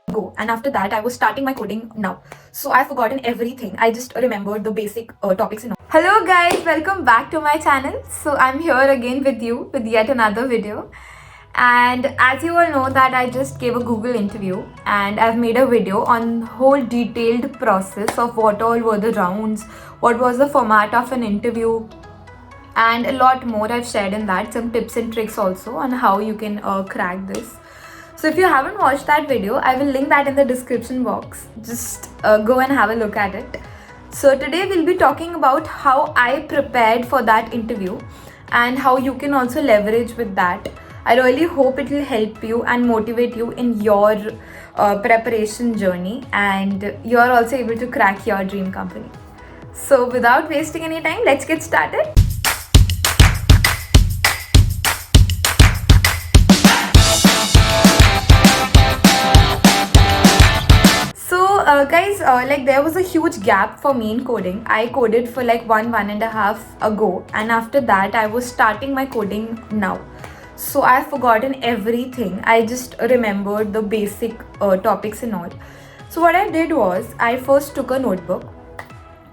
go, and after that I was starting my coding now. So I've forgotten everything. I just remembered the basic topics and all. Hello guys, welcome back to my channel. So I'm here again with you with yet another video. And as you all know that I just gave a Google interview and I've made a video on whole detailed process of what all were the rounds, what was the format of an interview, and a lot more I've shared in that, some tips and tricks also on how you can crack this. So if you haven't watched that video, I will link that in the description box. Just go and have a look at it. So today we'll be talking about how I prepared for that interview and how you can also leverage with that. I really hope it will help you and motivate you in your preparation journey, and you're also able to crack your dream company. So without wasting any time, let's get started. Guys, like there was a huge gap for me in coding. I coded for like one and a half ago, and after that I was starting my coding now. So I've forgotten everything. I just remembered the basic topics and all. So what I did was I first took a notebook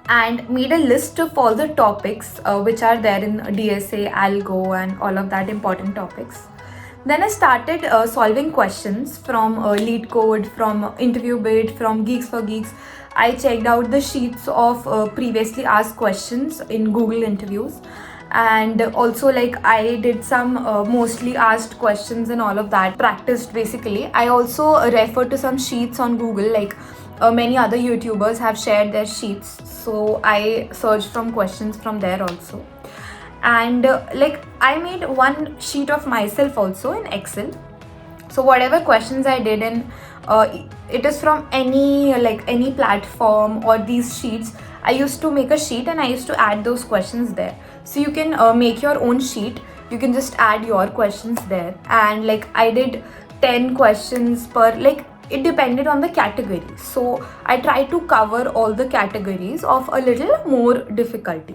and made a list of all the topics which are there in DSA, Algo, and all of that important topics. Then I started solving questions from Lead Code, from Interview Bit, from Geeks for Geeks. I checked out the sheets of previously asked questions in Google interviews, and also like I did some mostly asked questions and all of that practiced basically. I also referred to some sheets on Google, like many other YouTubers have shared their sheets, so I searched from questions from there also. And like I made one sheet of myself also in Excel. So whatever questions I did in it is from any platform or these sheets, I used to make a sheet and I used to add those questions there. So you can make your own sheet, you can just add your questions there. And like I did 10 questions per, like it depended on the category, so I tried to cover all the categories of a little more difficulty.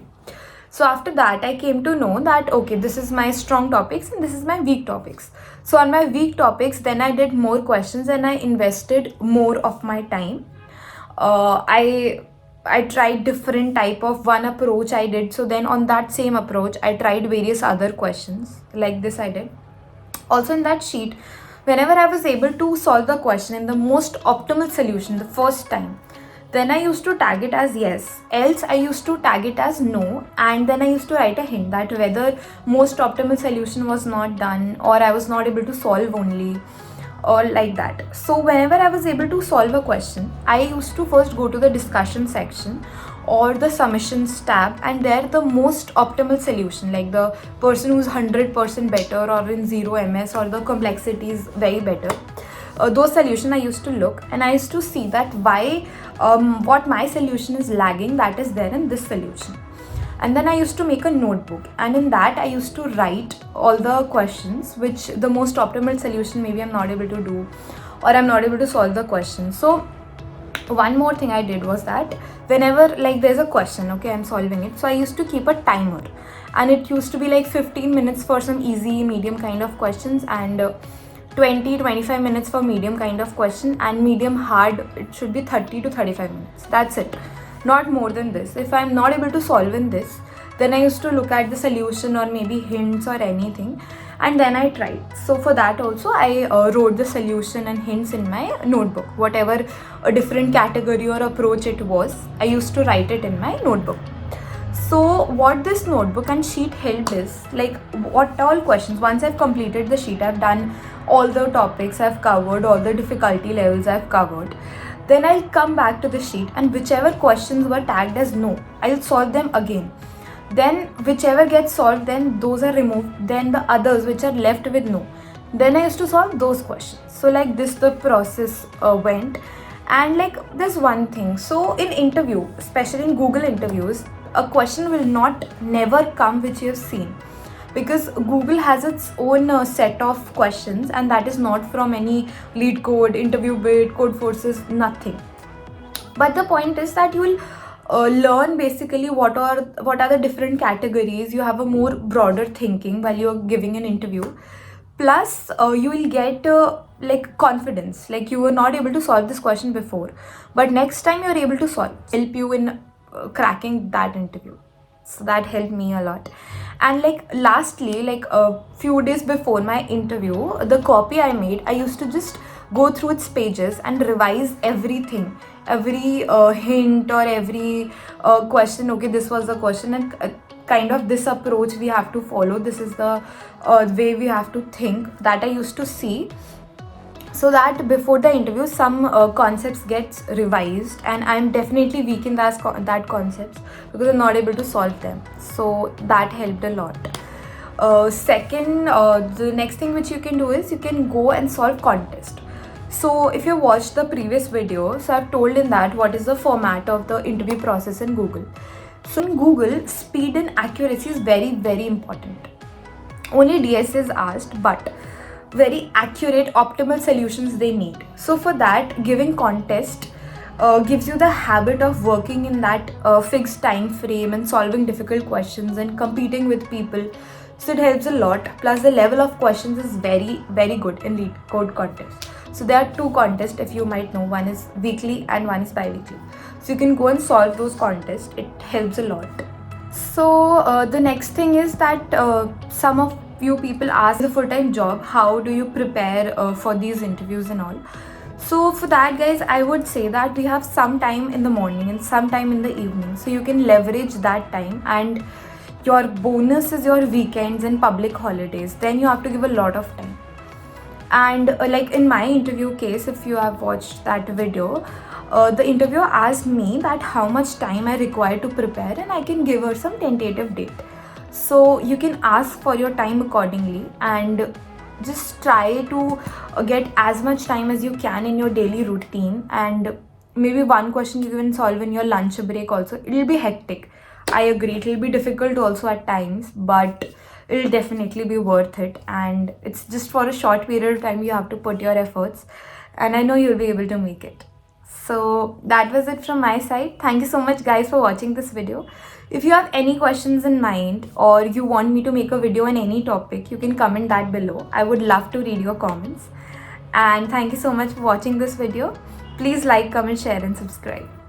So after that, I came to know that, okay, this is my strong topics and this is my weak topics. So on my weak topics, then I did more questions and I invested more of my time. I tried different type of one approach I did. So then on that same approach, I tried various other questions like this I did. Also in that sheet, whenever I was able to solve the question in the most optimal solution the first time, then I used to tag it as yes, else I used to tag it as no, and then I used to write a hint that whether most optimal solution was not done or I was not able to solve only, or like that. So whenever I was able to solve a question, I used to first go to the discussion section or the submissions tab, and there the most optimal solution, like the person who's 100% better or in 0 MS or the complexity is very better, those solution I used to look, and I used to see that why what my solution is lagging, that is there in this solution. And then I used to make a notebook, and in that I used to write all the questions which the most optimal solution maybe I'm not able to do, or I'm not able to solve the question. So one more thing I did was that whenever like there's a question, okay, I'm solving it, so I used to keep a timer, and it used to be like 15 minutes for some easy medium kind of questions, and 20-25 minutes for medium kind of question, and medium hard it should be 30 to 35 minutes. That's it, not more than this. If I'm not able to solve in this, then I used to look at the solution or maybe hints or anything, and then I tried. So for that also I wrote the solution and hints in my notebook. Whatever a different category or approach it was, I used to write it in my notebook. So what this notebook and sheet helped is, like what all questions, once I've completed the sheet, I've done all the topics, I've covered all the difficulty levels, I've covered, then I'll come back to the sheet, and whichever questions were tagged as no, I'll solve them again. Then whichever gets solved, then those are removed, then the others which are left with no, then I used to solve those questions. So like this the process went. And like there's one thing, so in interview, especially in Google interviews, a question will not never come which you have seen, because Google has its own set of questions, and that is not from any Lead Code, Interview Bit, Code Forces, nothing. But the point is that you will learn basically what are the different categories. You have a more broader thinking while you're giving an interview. Plus you will get like confidence, like you were not able to solve this question before, but next time you're able to solve, help you in cracking that interview. So that helped me a lot. And like lastly, like a few days before my interview, the copy I made, I used to just go through its pages and revise everything, every hint or every question. Okay, this was the question, and kind of this approach we have to follow, this is the way we have to think, that I used to see, so that before the interview some concepts gets revised, and I'm definitely weak in that concepts because I'm not able to solve them. So that helped a lot. Second, the next thing which you can do is you can go and solve contest. So if you watched the previous video, so I've told in that what is the format of the interview process in Google. So in Google, speed and accuracy is very, very important. Only DS is asked, but very accurate, optimal solutions they need. So for that, giving contest gives you the habit of working in that fixed time frame and solving difficult questions and competing with people. So it helps a lot. Plus the level of questions is very, very good in lead code contest. So there are two contests, if you might know. One is weekly and one is bi-weekly. So you can go and solve those contests. It helps a lot. So the next thing is that some of you people ask the full-time job, how do you prepare for these interviews and all. So for that, guys, I would say that we have some time in the morning and some time in the evening, so you can leverage that time, and your bonus is your weekends and public holidays. Then you have to give a lot of time. And like in my interview case, if you have watched that video, the interviewer asked me that how much time I require to prepare, and I can give her some tentative date. So you can ask for your time accordingly, and just try to get as much time as you can in your daily routine. And maybe one question you can solve in your lunch break also. It will be hectic, I agree, it will be difficult also at times, but it'll definitely be worth it. And it's just for a short period of time you have to put your efforts, and I know you'll be able to make it. So that was it from my side. Thank you so much, guys, for watching this video. If you have any questions in mind, or you want me to make a video on any topic, you can comment that below. I would love to read your comments. And thank you so much for watching this video. Please like, comment, share and subscribe.